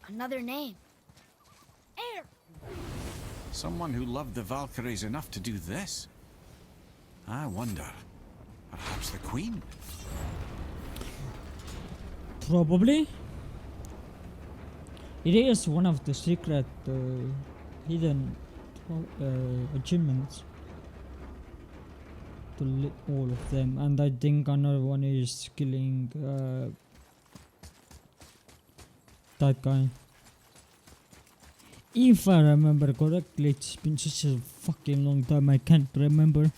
Another name. Air! Someone who loved the Valkyries enough to do this. I wonder. Perhaps the Queen? Probably. It is one of the secret hidden achievements to all of them, and I think another one is killing that guy. If I remember correctly, it's been such a fucking long time I can't remember.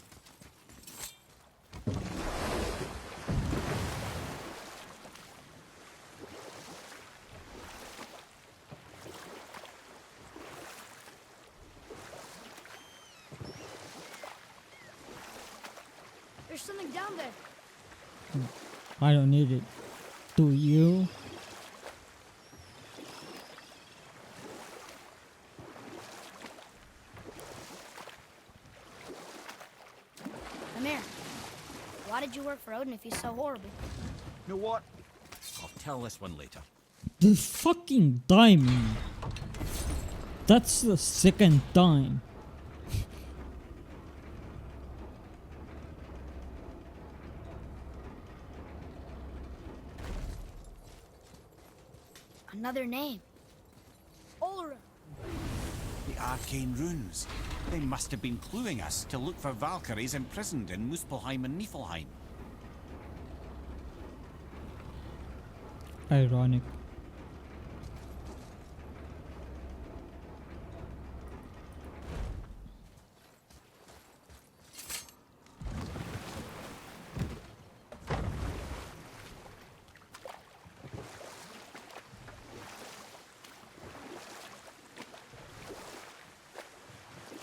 There's something down there. I don't need it. Do you? Amir, why did you work for Odin if he's so horrible? You know what? I'll tell this one later. The fucking diamond. That's the second time. Another name. Olra. The arcane runes. They must have been cluing us to look for Valkyries imprisoned in Muspelheim and Niflheim. Ironic.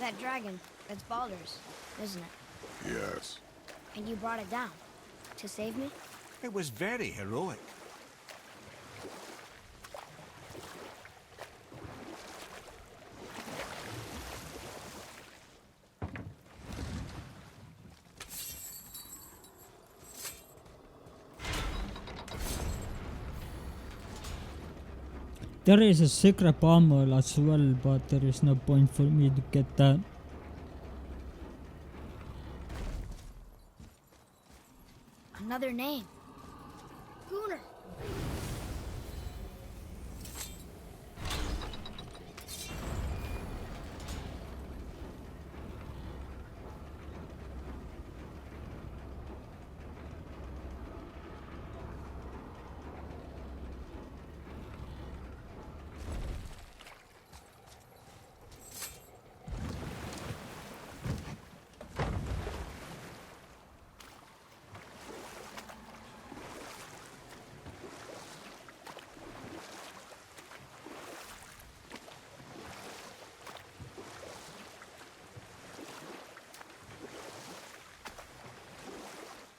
That dragon, it's Baldur's, isn't it? Yes. And you brought it down to save me? It was very heroic. There is a secret armor as well, but there is no point for me to get that. Another name. Gunnar.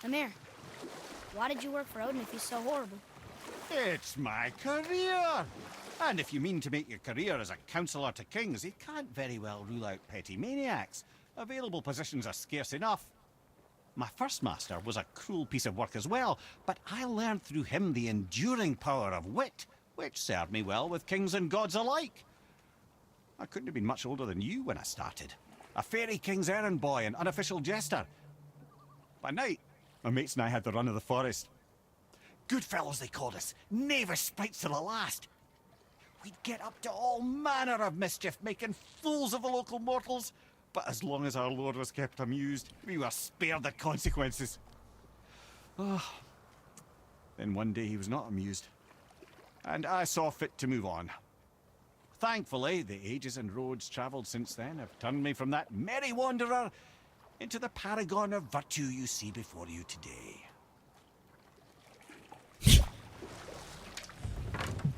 Amir, why did you work for Odin if he's so horrible? It's my career! And if you mean to make your career as a counsellor to kings, you can't very well rule out petty maniacs. Available positions are scarce enough. My first master was a cruel piece of work as well, but I learned through him the enduring power of wit, which served me well with kings and gods alike. I couldn't have been much older than you when I started. A fairy king's errand boy and unofficial jester. By night, my mates and I had the run of the forest. Good fellows, they called us. Knavish sprites to the last. We'd get up to all manner of mischief, making fools of the local mortals. But as long as our lord was kept amused, we were spared the consequences. Oh. Then one day he was not amused, and I saw fit to move on. Thankfully, the ages and roads travelled since then have turned me from that merry wanderer into the paragon of virtue you see before you today.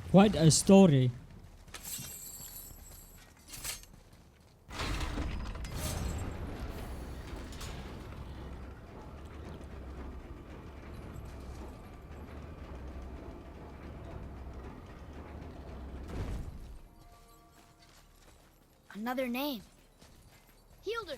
Quite a story. Another name. Hildur.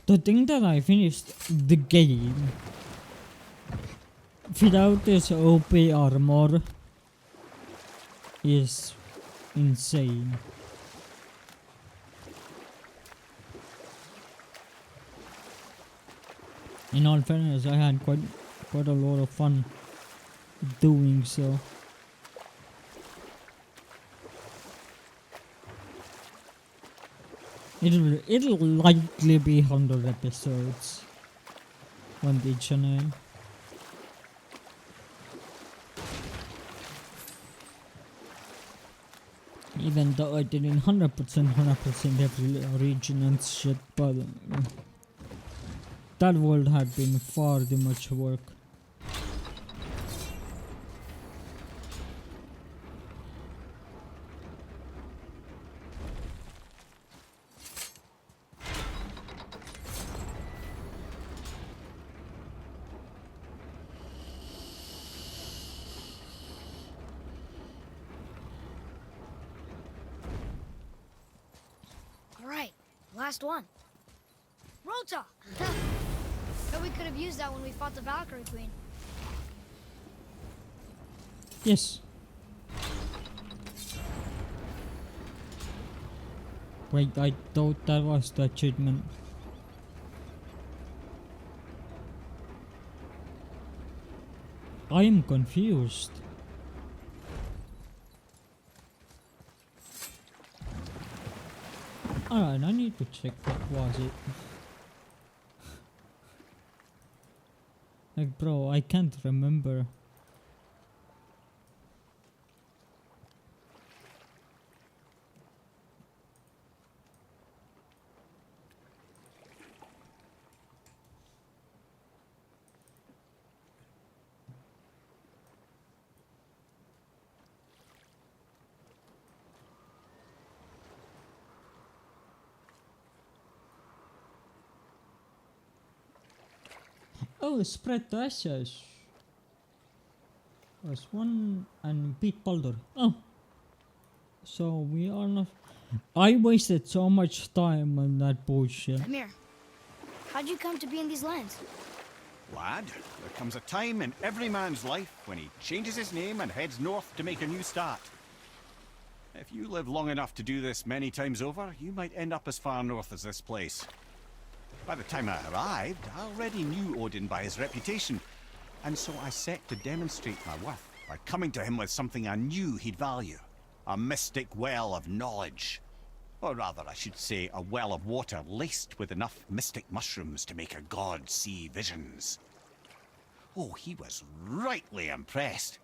To think that I finished the game without this OP armor is insane. In all fairness, I had quite a lot of fun doing so. It'll likely be 100 episodes on the channel. Even though I didn't 100% every region and shit, but that world had been far too much work. All right, last one. Rota! So we could have used that when we fought the Valkyrie Queen. Yes. Wait, I thought that was the achievement. I am confused. Alright, I need to check what was it. Like, bro, I can't remember. Oh, spread the ashes. Was one and beat Baldur. Oh. So we are not. I wasted so much time on that bullshit. Amir, how'd you come to be in these lands? Lad, there comes a time in every man's life when he changes his name and heads north to make a new start. If you live long enough to do this many times over, you might end up as far north as this place. By the time I arrived, I already knew Odin by his reputation, and so I set to demonstrate my worth by coming to him with something I knew he'd value. A mystic well of knowledge. Or rather, I should say, a well of water laced with enough mystic mushrooms to make a god see visions. Oh, he was rightly impressed.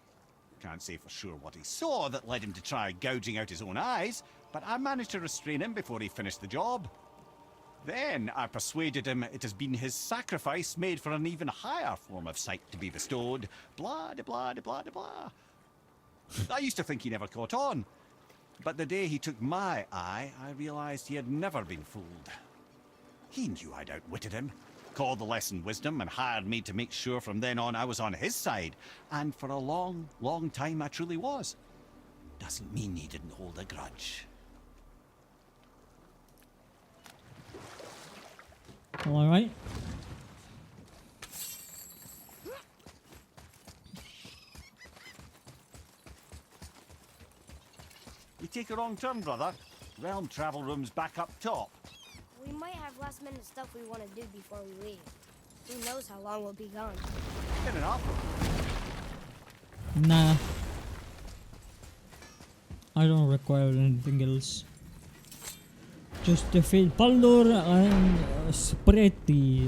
Can't say for sure what he saw that led him to try gouging out his own eyes, but I managed to restrain him before he finished the job. Then I persuaded him it has been his sacrifice made for an even higher form of sight to be bestowed. Blah, de blah, de blah, de blah. I used to think he never caught on. But the day he took my eye, I realized he had never been fooled. He knew I'd outwitted him, called the lesson wisdom, and hired me to make sure from then on I was on his side. And for a long, long time I truly was. Doesn't mean he didn't hold a grudge. Alright. You take a wrong turn, brother. Realm travel room's back up top. We might have last minute stuff we want to do before we leave. Who knows how long we'll be gone. Fair enough. Nah. I don't require anything else. Just defeat Baldur and spread the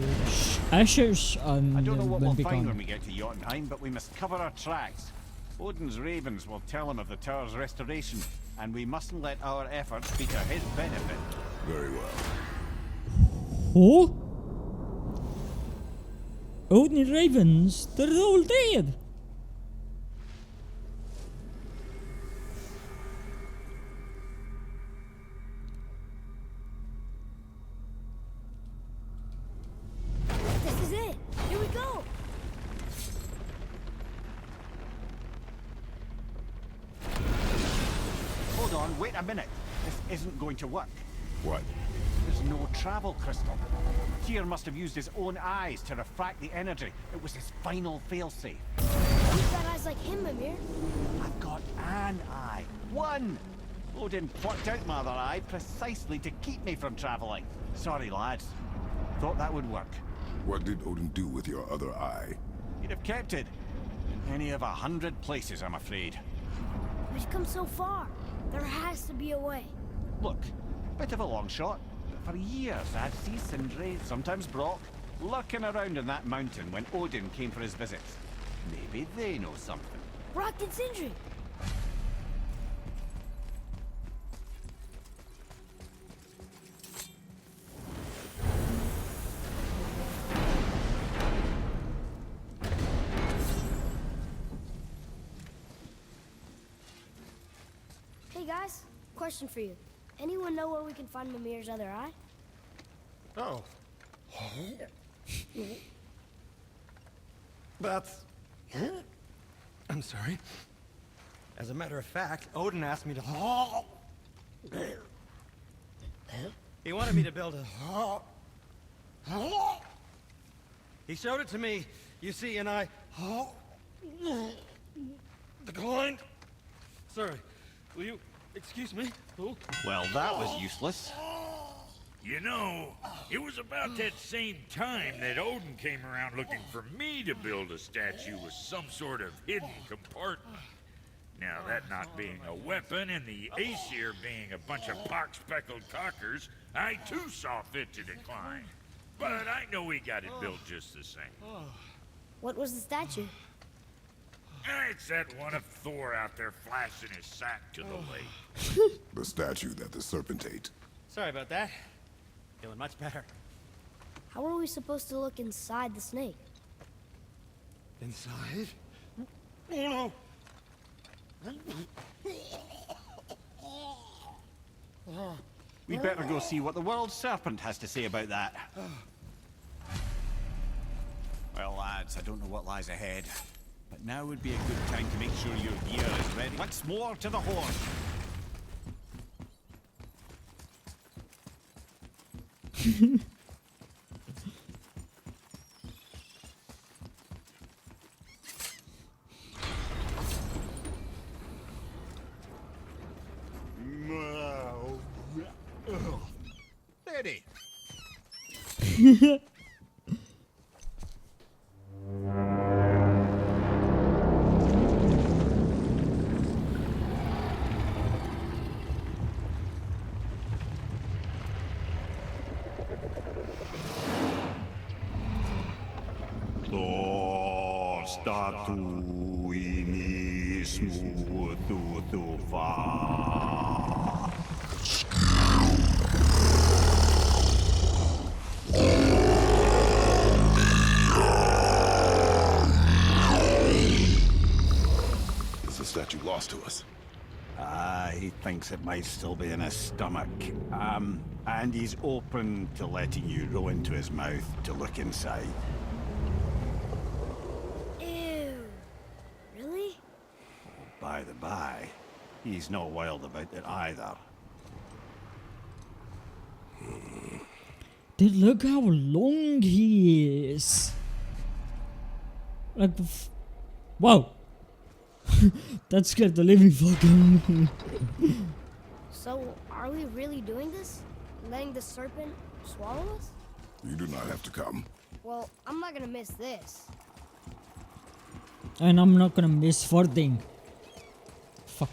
ashes and I don't know what we'll be find gone. when we get to Jotunheim, but we must cover our tracks. Odin's ravens will tell him of the tower's restoration, and we mustn't let our efforts be to his benefit. Very well. Oh? Odin ravens, they're all dead. This is it. Here we go. Hold on, wait a minute. This isn't going to work. What? There's no travel crystal. Tyr must have used his own eyes to refract the energy. It was his final failsafe. We've got eyes like him, Mimir. I've got an eye. One! Odin plucked out my other eye precisely to keep me from traveling. Sorry, lads. Thought that would work. What did Odin do with your other eye? He'd have kept it. In any of 100 places, I'm afraid. We've come so far. There has to be a way. Look, bit of a long shot, but for years I'd see Sindri, sometimes Brock, lurking around in that mountain when Odin came for his visits. Maybe they know something. Brock and Sindri. Hey guys, question for you. Anyone know where we can find Mimir's other eye? Oh. That's... I'm sorry. As a matter of fact, Odin asked me to... He wanted me to build a... He showed it to me, you see, and I... declined. Sorry. Will you excuse me? Oh. Well, that was useless. You know, it was about that same time that Odin came around looking for me to build a statue with some sort of hidden compartment. Now, that not being a weapon and the Aesir being a bunch of pock-speckled cockers, I too saw fit to decline. But I know he got it built just the same. What was the statue? It's that one of Thor out there flashing his sack to the lake. The statue that the serpent ate. Sorry about that. Feeling much better. How are we supposed to look inside the snake? Inside? Oh no! We'd better go see what the world serpent has to say about that. Well, lads, I don't know what lies ahead, but now would be a good time to make sure your gear is ready. Once more to the horse. Ready. Is the statue lost to us? He thinks it might still be in his stomach. And he's open to letting you roll into his mouth to look inside. Ew. Really? By the by, he's not wild about it either. Dude, look how long he is. Like, wow. That scared the living fucking. So, are we really doing this? Letting the serpent swallow us? You do not have to come. Well, I'm not gonna miss this. And I'm not gonna miss for thing. Fuck.